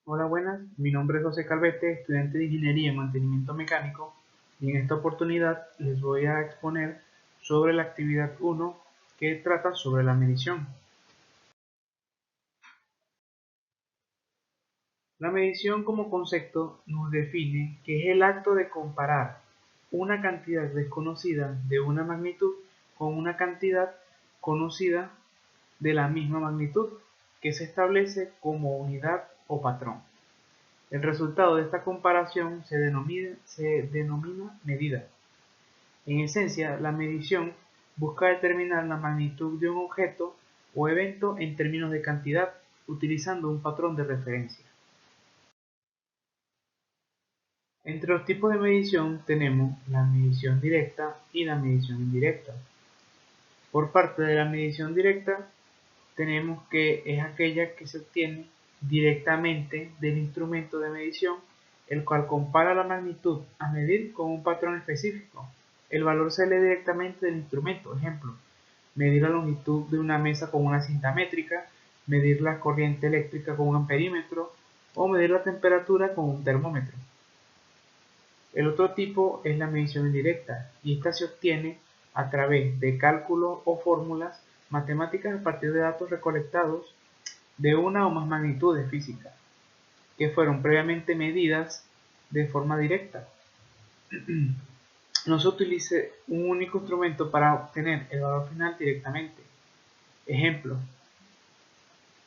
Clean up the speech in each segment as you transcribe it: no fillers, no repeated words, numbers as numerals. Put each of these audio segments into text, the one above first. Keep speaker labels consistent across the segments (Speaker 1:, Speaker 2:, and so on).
Speaker 1: Hola, buenas. Mi nombre es José Calvete, estudiante de Ingeniería en Mantenimiento Mecánico, y en esta oportunidad les voy a exponer sobre la actividad 1 que trata sobre la medición. La medición como concepto nos define que es el acto de comparar una cantidad desconocida de una magnitud con una cantidad conocida de la misma magnitud, que se establece como unidad o patrón. El resultado de esta comparación se denomina medida. En esencia, la medición busca determinar la magnitud de un objeto o evento en términos de cantidad, utilizando un patrón de referencia. Entre los tipos de medición tenemos la medición directa y la medición indirecta. Por parte de la medición directa, tenemos que es aquella que se obtiene directamente del instrumento de medición, el cual compara la magnitud a medir con un patrón específico. El valor se lee directamente del instrumento. Ejemplo, medir la longitud de una mesa con una cinta métrica, medir la corriente eléctrica con un amperímetro o medir la temperatura con un termómetro. El otro tipo es la medición indirecta, y esta se obtiene a través de cálculos o fórmulas matemáticas a partir de datos recolectados de una o más magnitudes físicas, que fueron previamente medidas de forma directa. No se utilice un único instrumento para obtener el valor final directamente. Ejemplo,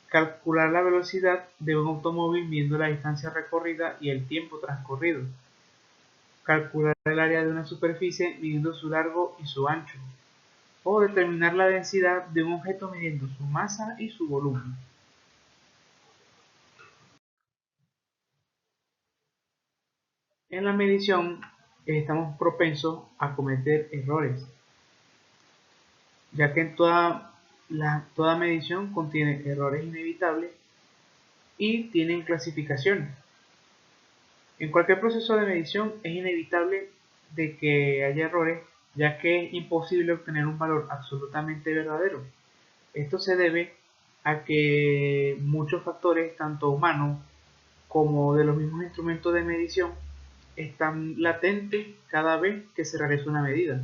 Speaker 1: calcular la velocidad de un automóvil viendo la distancia recorrida y el tiempo transcurrido. Calcular el área de una superficie midiendo su largo y su ancho. O determinar la densidad de un objeto midiendo su masa y su volumen. En la medición estamos propensos a cometer errores, ya que toda medición contiene errores inevitables y tienen clasificaciones. En cualquier proceso de medición es inevitable de que haya errores, ya que es imposible obtener un valor absolutamente verdadero. Esto se debe a que muchos factores, tanto humanos como de los mismos instrumentos de medición, están latentes cada vez que se realiza una medida.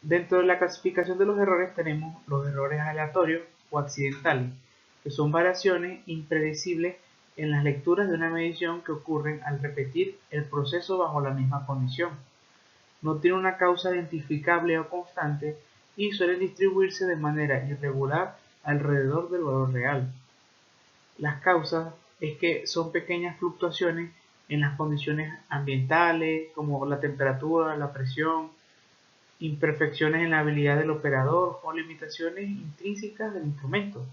Speaker 1: Dentro de la clasificación de los errores tenemos los errores aleatorios o accidentales, que son variaciones impredecibles en las lecturas de una medición que ocurren al repetir el proceso bajo la misma condición. No tienen una causa identificable o constante y suelen distribuirse de manera irregular alrededor del valor real. Las causas es que son pequeñas fluctuaciones en las condiciones ambientales, como la temperatura, la presión, imperfecciones en la habilidad del operador o limitaciones intrínsecas del instrumento.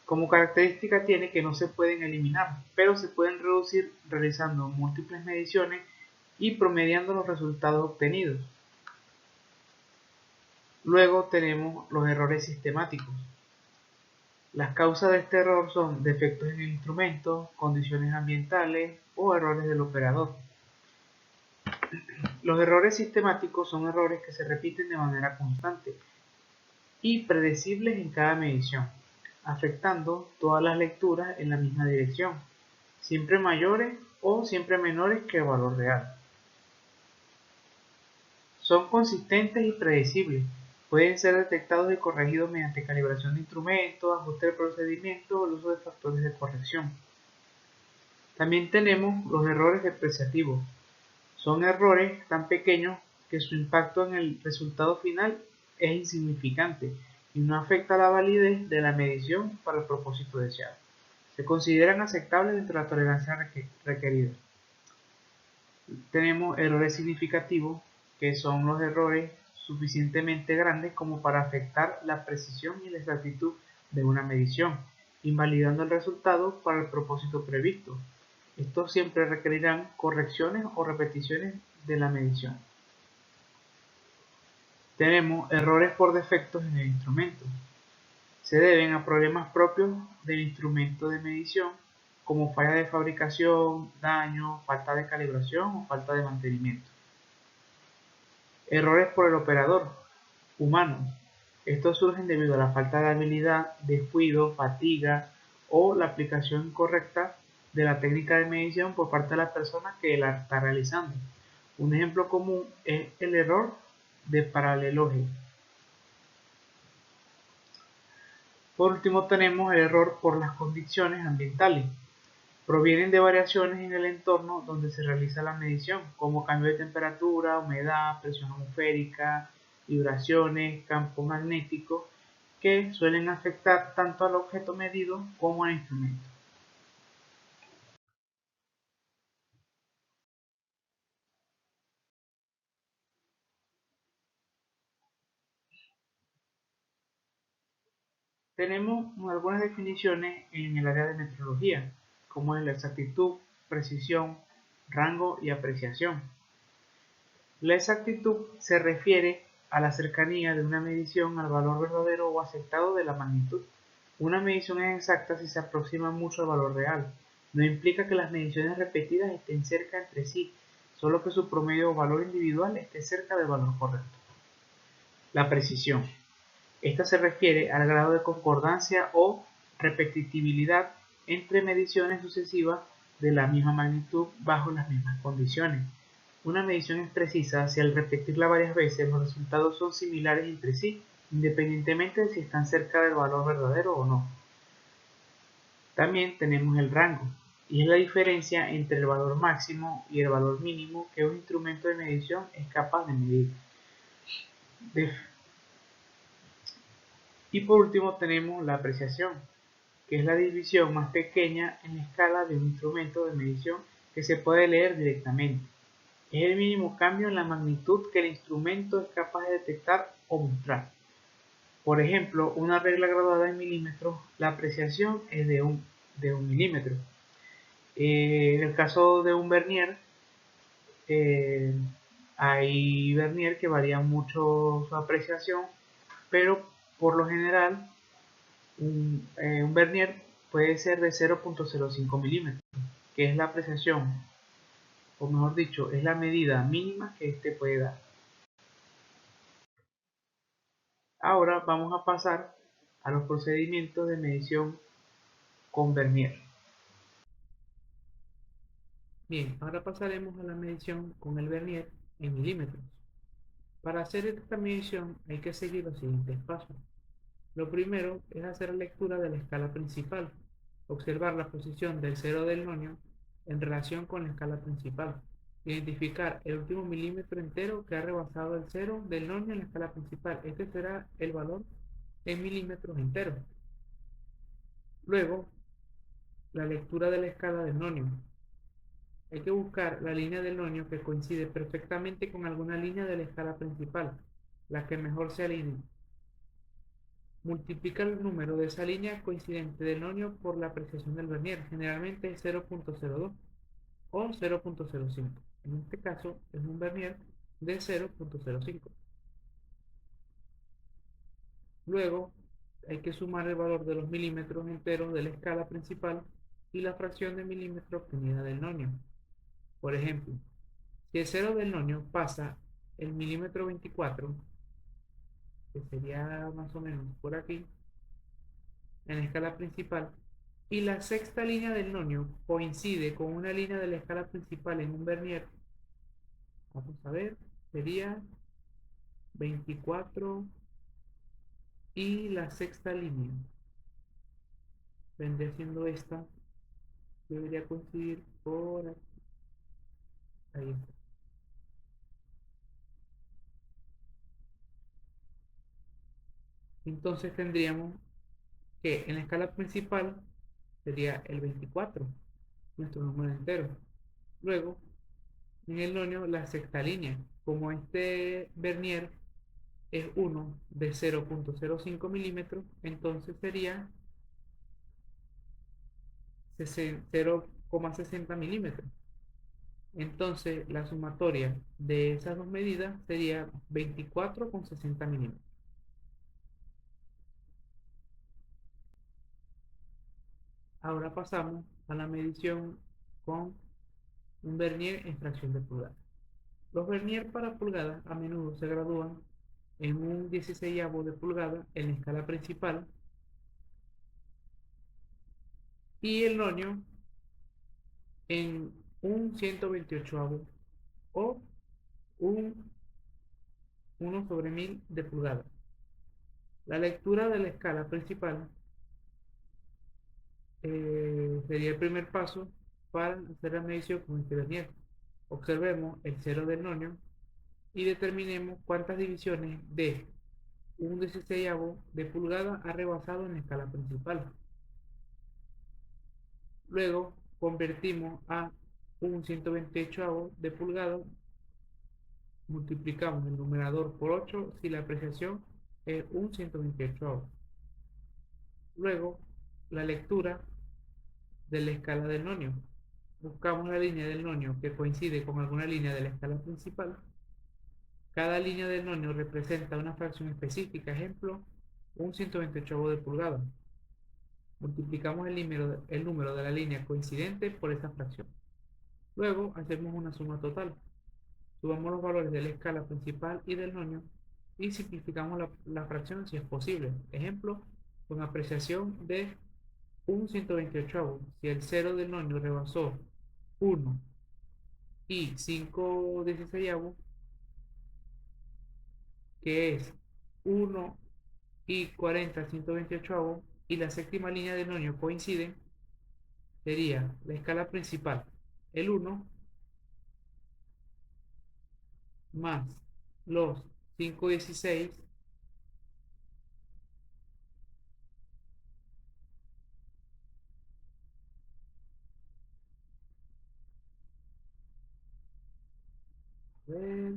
Speaker 1: Como característica tiene que no se pueden eliminar, pero se pueden reducir realizando múltiples mediciones y promediando los resultados obtenidos. Luego tenemos los errores sistemáticos. Las causas de este error son defectos en el instrumento, condiciones ambientales o errores del operador. Los errores sistemáticos son errores que se repiten de manera constante y predecibles en cada medición, afectando todas las lecturas en la misma dirección, siempre mayores o siempre menores que el valor real. Son consistentes y predecibles. Pueden ser detectados y corregidos mediante calibración de instrumentos, ajuste de procedimiento o el uso de factores de corrección. También tenemos los errores depreciativos. Son errores tan pequeños que su impacto en el resultado final es insignificante y no afecta la validez de la medición para el propósito deseado. Se consideran aceptables dentro de la tolerancia requerida. Tenemos errores significativos, que son los errores suficientemente grandes como para afectar la precisión y la exactitud de una medición, invalidando el resultado para el propósito previsto. Estos siempre requerirán correcciones o repeticiones de la medición. Tenemos errores por defectos en el instrumento. Se deben a problemas propios del instrumento de medición, como falla de fabricación, daño, falta de calibración o falta de mantenimiento. Errores por el operador humano. Estos surgen debido a la falta de habilidad, descuido, fatiga o la aplicación incorrecta de la técnica de medición por parte de la persona que la está realizando. Un ejemplo común es el error de paraleloje. Por último tenemos el error por las condiciones ambientales. Provienen de variaciones en el entorno donde se realiza la medición, como cambio de temperatura, humedad, presión atmosférica, vibraciones, campos magnéticos, que suelen afectar tanto al objeto medido como al instrumento. Tenemos algunas definiciones en el área de metrología, como es la exactitud, precisión, rango y apreciación. La exactitud se refiere a la cercanía de una medición al valor verdadero o aceptado de la magnitud. Una medición es exacta si se aproxima mucho al valor real. No implica que las mediciones repetidas estén cerca entre sí, solo que su promedio o valor individual esté cerca del valor correcto. La precisión. Esta se refiere al grado de concordancia o repetibilidad entre mediciones sucesivas de la misma magnitud bajo las mismas condiciones. Una medición es precisa si al repetirla varias veces los resultados son similares entre sí, independientemente de si están cerca del valor verdadero o no. También tenemos el rango, y es la diferencia entre el valor máximo y el valor mínimo que un instrumento de medición es capaz de medir. Y por último tenemos la apreciación, que es la división más pequeña en la escala de un instrumento de medición que se puede leer directamente. Es el mínimo cambio en la magnitud que el instrumento es capaz de detectar o mostrar. Por ejemplo, una regla graduada en milímetros, la apreciación es de un milímetro. En el caso de un vernier, eh, hay vernier que varían mucho su apreciación, pero por lo general un vernier puede ser de 0.05 milímetros, que es la apreciación, o mejor dicho, es la medida mínima que éste puede dar. Ahora vamos a pasar a los procedimientos de medición con vernier. Bien, ahora pasaremos a la medición con el vernier en milímetros. Para hacer esta medición hay que seguir los siguientes pasos. Lo primero es hacer la lectura de la escala principal, observar la posición del cero del nonio en relación con la escala principal, identificar el último milímetro entero que ha rebasado el cero del nonio en la escala principal. Este será el valor en milímetros enteros. Luego, la lectura de la escala del nonio. Hay que buscar la línea del nonio que coincide perfectamente con alguna línea de la escala principal, la que mejor se alinee. Multiplica el número de esa línea coincidente del nonio por la apreciación del vernier, generalmente es 0.02 o 0.05. En este caso es un vernier de 0.05. Luego hay que sumar el valor de los milímetros enteros de la escala principal y la fracción de milímetro obtenida del nonio. Por ejemplo, si el cero del nonio pasa el milímetro 24, que sería más o menos por aquí, en la escala principal, y la sexta línea del nonio coincide con una línea de la escala principal en un vernier, vamos a ver, sería 24 y la sexta línea vendría siendo esta, debería coincidir por aquí. Ahí está. Entonces tendríamos que en la escala principal sería el 24, nuestro número entero. Luego, en el nonio, la sexta línea. Como este vernier es uno de 0.05 milímetros, entonces sería 0,60 milímetros. Entonces, la sumatoria de esas dos medidas sería 24,60 milímetros. Ahora pasamos a la medición con un vernier en fracción de pulgada. Los vernier para pulgada a menudo se gradúan en un 16avo de pulgada en la escala principal y el nonio en un 128avo o un 1/1000 de pulgada. La lectura de la escala principal sería el primer paso para hacer la medición con este vernier. Observemos el cero del nonio y determinemos cuántas divisiones de un 16avo de pulgada ha rebasado en la escala principal. Luego convertimos a un 128avo de pulgada, multiplicamos el numerador por 8 si la apreciación es un 128avo. Luego, la lectura de la escala del nonio. Buscamos la línea del nonio que coincide con alguna línea de la escala principal. Cada línea del nonio representa una fracción específica, ejemplo, un 128avo de pulgada. Multiplicamos el número de la línea coincidente por esa fracción. Luego hacemos una suma total. Sumamos los valores de la escala principal y del nonio y simplificamos la fracción si es posible. Ejemplo, con apreciación de un 128avo. Si el cero del nonio rebasó 1 y 5/16, que es 1 y 40 128avo, y la séptima línea del nonio coinciden, sería la escala principal, el 1 más los 5/16 a ver,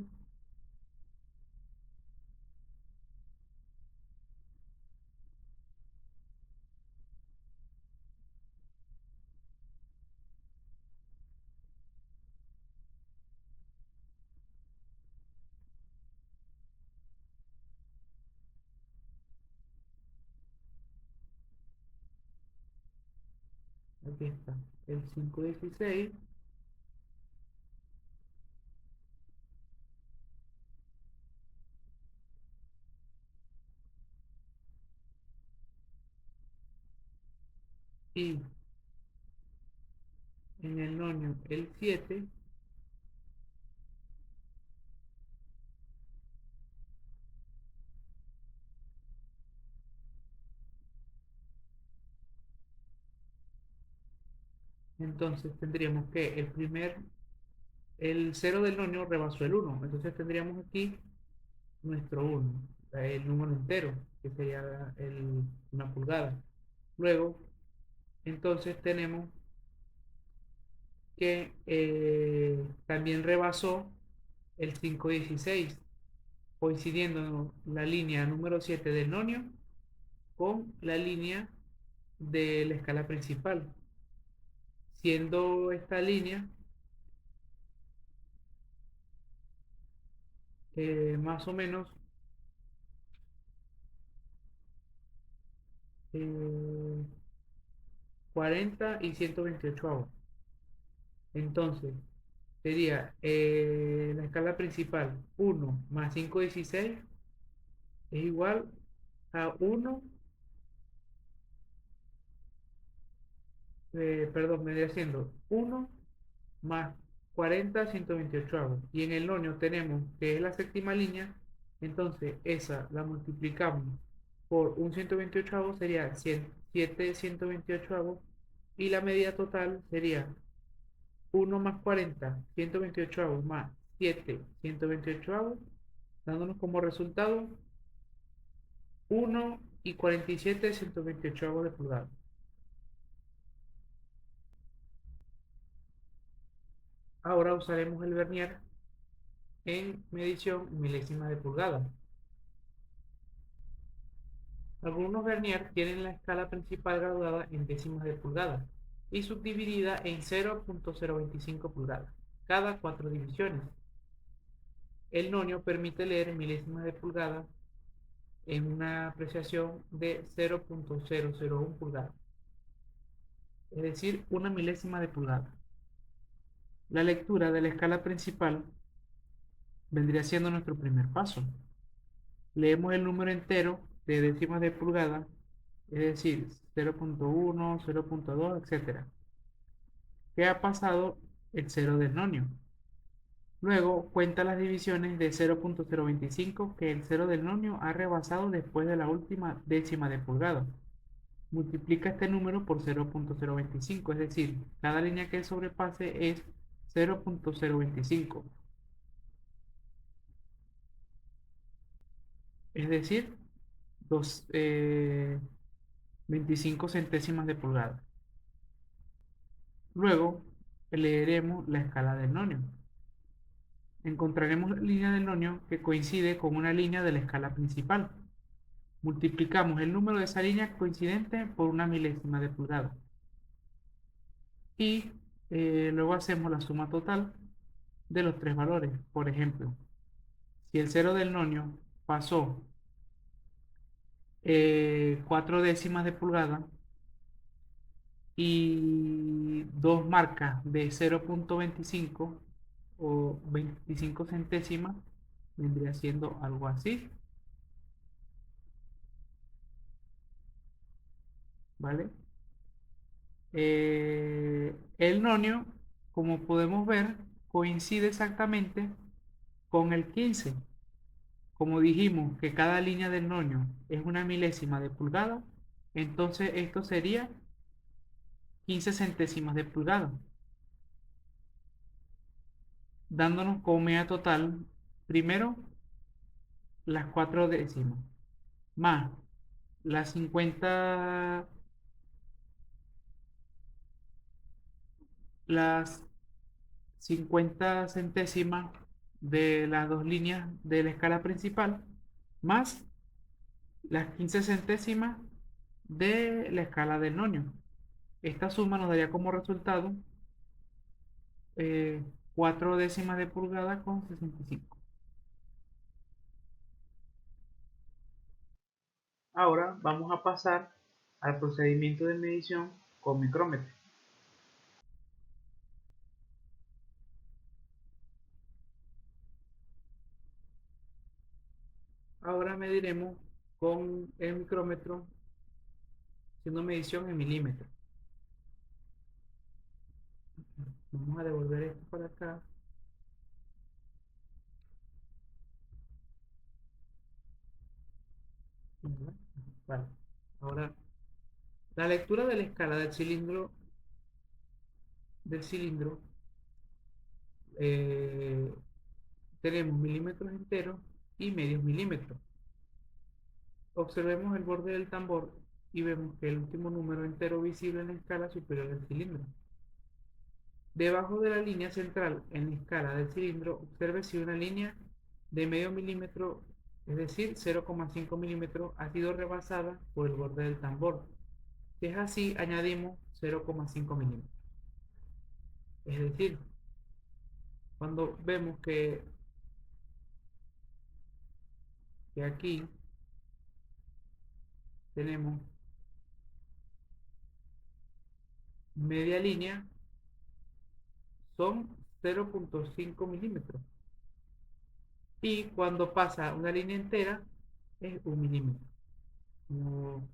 Speaker 1: aquí está, el 5/16 y en el nonio el 7. Entonces tendríamos que el cero del nonio rebasó el 1. Entonces tendríamos aquí nuestro 1, el número entero, que sería una pulgada. Luego, entonces tenemos que también rebasó el 5/16, coincidiendo la línea número 7 del nonio con la línea de la escala principal, siendo esta línea más o menos eh, 40 y 128. Entonces, sería la escala principal 1 más 5/16 es igual a 1, perdón, me voy haciendo 1 más 40 128. Y en el nonio tenemos que es la séptima línea, entonces esa la multiplicamos por un 128, sería 7 128, y la medida total sería 1 más 40 128 más 7 128, dándonos como resultado 1 y 47 128 de pulgada. Ahora usaremos el vernier en medición milésimas de pulgada. Algunos vernier tienen la escala principal graduada en décimas de pulgada y subdividida en 0.025 pulgadas, cada 4 divisiones. El nonio permite leer milésimas de pulgada en una apreciación de 0.001 pulgada, es decir, una milésima de pulgada. La lectura de la escala principal vendría siendo nuestro primer paso. Leemos el número entero de décimas de pulgada, es decir, 0.1, 0.2, etcétera. ¿Qué ha pasado el cero del nonio? Luego cuenta las divisiones de 0.025 que el cero del nonio ha rebasado después de la última décima de pulgada. Multiplica este número por 0.025, es decir, cada línea que sobrepase es 0.025, es decir, 25 centésimas de pulgada. Luego leeremos la escala del nonio. Encontraremos la línea del nonio que coincide con una línea de la escala principal. Multiplicamos el número de esa línea coincidente por una milésima de pulgada. Y luego hacemos la suma total de los tres valores. Por ejemplo, si el cero del nonio pasó 4 décimas de pulgada y dos marcas de 0.25 o 25 centésimas, vendría siendo algo así, ¿vale? El nonio, como podemos ver, coincide exactamente con el 15. Como dijimos que cada línea del nonio es una milésima de pulgada, entonces esto sería 15 centésimas de pulgada, dándonos como media total, primero, las 4 décimas, más las 50 centésimas de las dos líneas de la escala principal, más las 15 centésimas de la escala del nonio. Esta suma nos daría como resultado 4 décimas de pulgada con 65. Ahora vamos a pasar al procedimiento de medición con micrómetro. Ahora mediremos con el micrómetro haciendo medición en milímetros. Vamos a devolver esto para acá. Vale. Ahora, la lectura de la escala del cilindro, eh, tenemos milímetros enteros y medios milímetros. Observemos el borde del tambor y vemos que el último número entero visible en la escala superior del cilindro. Debajo de la línea central en la escala del cilindro, observe si una línea de medio milímetro, es decir, 0,5 milímetros, ha sido rebasada por el borde del tambor. Si es así, añadimos 0,5 milímetros. Es decir, cuando vemos que aquí tenemos media línea, son 0,5 milímetros. Y cuando pasa una línea entera, es 1 milímetro. Como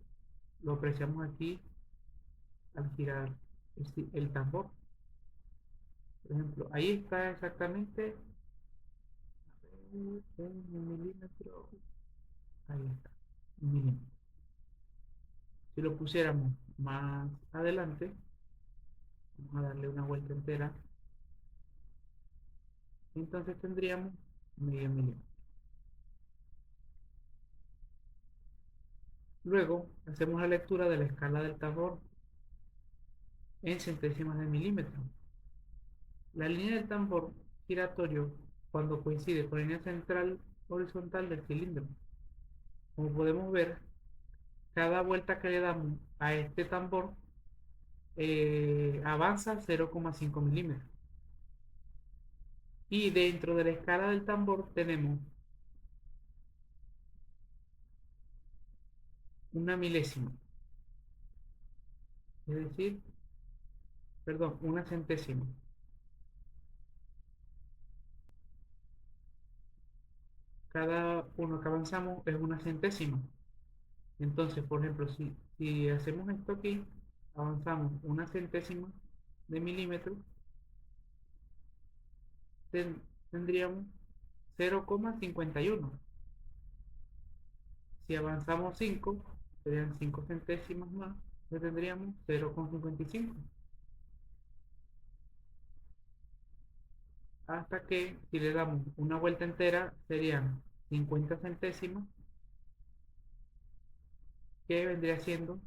Speaker 1: lo apreciamos aquí al girar el tambor. Por ejemplo, ahí está exactamente un milímetro. Ahí está, 1 milímetro. Si lo pusiéramos más adelante, vamos a darle una vuelta entera, entonces tendríamos medio milímetro. Luego hacemos la lectura de la escala del tambor en centésimas de milímetro. La línea del tambor giratorio cuando coincide con la línea central horizontal del cilindro. Como podemos ver, cada vuelta que le damos a este tambor avanza 0,5 milímetros. Y dentro de la escala del tambor tenemos una milésima, es decir, perdón, una centésima. Cada uno que avanzamos es una centésima. Entonces, por ejemplo, si Si hacemos esto aquí, avanzamos una centésima de milímetro, tendríamos 0,51. Si avanzamos 5 serían 5 centésimas más, ya tendríamos 0,55. Hasta que, si le damos una vuelta entera, serían 50 centésimas, que vendría siendo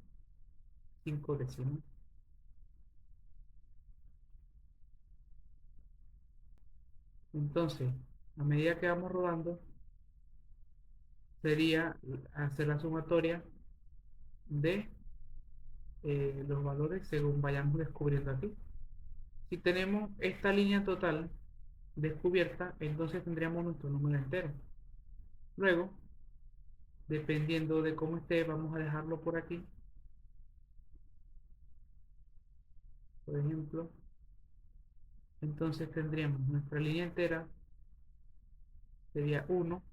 Speaker 1: 5 décimas. Entonces, a medida que vamos rodando, sería hacer la sumatoria de los valores según vayamos descubriendo aquí. Si tenemos esta línea total descubierta, entonces tendríamos nuestro número entero. Luego, dependiendo de cómo esté, vamos a dejarlo por aquí. Por ejemplo, entonces tendríamos nuestra línea entera, sería 1.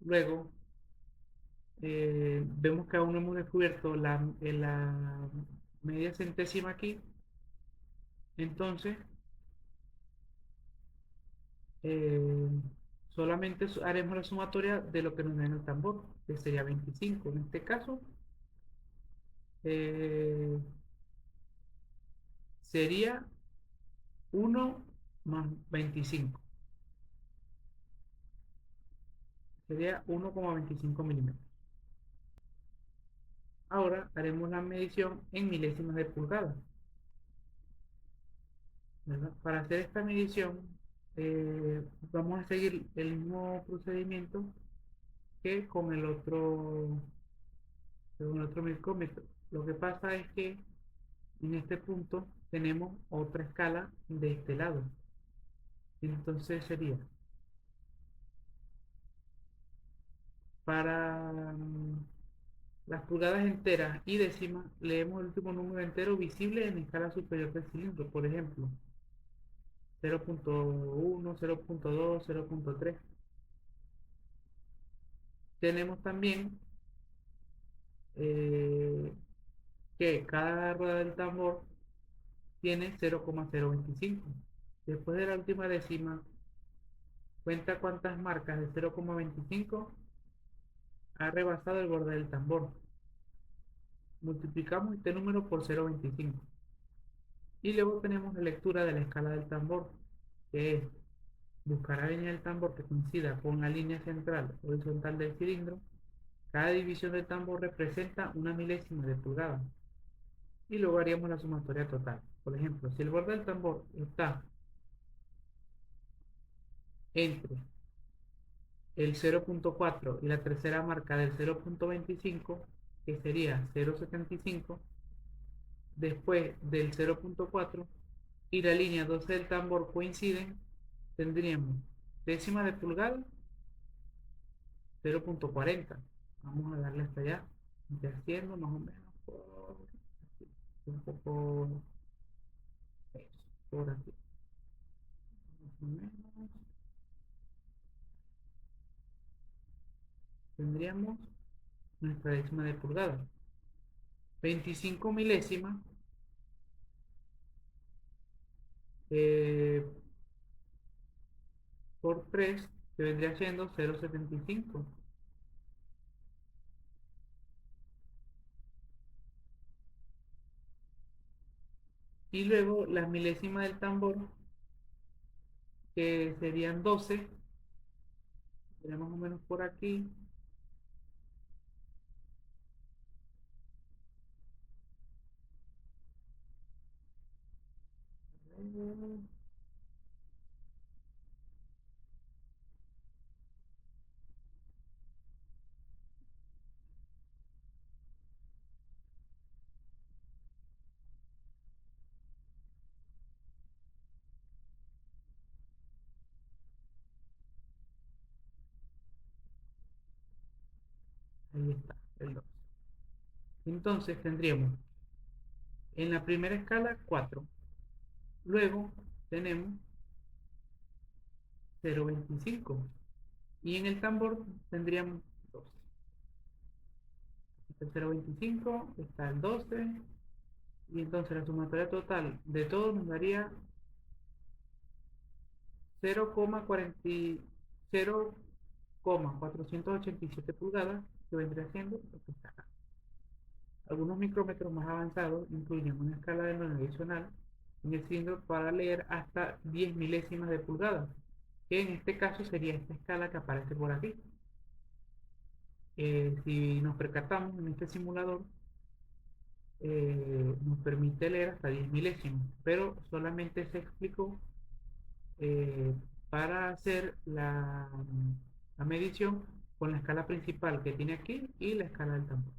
Speaker 1: Luego, vemos que aún no hemos descubierto la media centésima aquí. Entonces, eh, solamente haremos la sumatoria de lo que nos da en el tambor, que sería 25. En este caso, eh, sería 1 más 25. Sería 1,25 milímetros. Ahora haremos la medición en milésimas de pulgada, ¿verdad? Para hacer esta medición, vamos a seguir el mismo procedimiento que con el otro micrómetro. Lo que pasa es que en este punto tenemos otra escala de este lado. Entonces sería para las pulgadas enteras y décimas, leemos el último número entero visible en escala superior del cilindro. Por ejemplo, 0,1, 0,2, 0,3. Tenemos también eh, que cada rueda del tambor tiene 0,025. Después de la última décima, cuenta cuántas marcas de 0,25 ha rebasado el borde del tambor. Multiplicamos este número por 0,25. Y luego tenemos la lectura de la escala del tambor, que es buscar la línea del tambor que coincida con la línea central horizontal del cilindro. Cada división del tambor representa una milésima de pulgada. Y luego haríamos la sumatoria total. Por ejemplo, si el borde del tambor está entre el 0,4 y la tercera marca del 0,25, que sería 0,75, después del 0,4 y la línea 12 del tambor coinciden, tendríamos décima de pulgada 0,40. Vamos a darle hasta allá, haciendo más o menos un poco por aquí, más o menos. Tendríamos nuestra décima de pulgada. 25 milésimas eh, por 3, que vendría siendo 0,75. Y luego las milésimas del tambor, que serían 12, sería más o menos por aquí. Ahí está, el 2. Entonces tendríamos en la primera escala 4. Luego tenemos 0,25. Y en el tambor tendríamos 12. Está el 0,25, está el 12, y entonces la sumatoria total de todos nos daría 0,487 pulgadas, que vendría siendo lo que está acá. Algunos micrómetros más avanzados incluyen una escala de 9 adicional en el cilindro para leer hasta 10 milésimas de pulgada, que en este caso sería esta escala que aparece por aquí. Si nos percatamos en este simulador, nos permite leer hasta 10 milésimas, pero solamente se explicó eh, para hacer la medición con la escala principal que tiene aquí y la escala del tambor.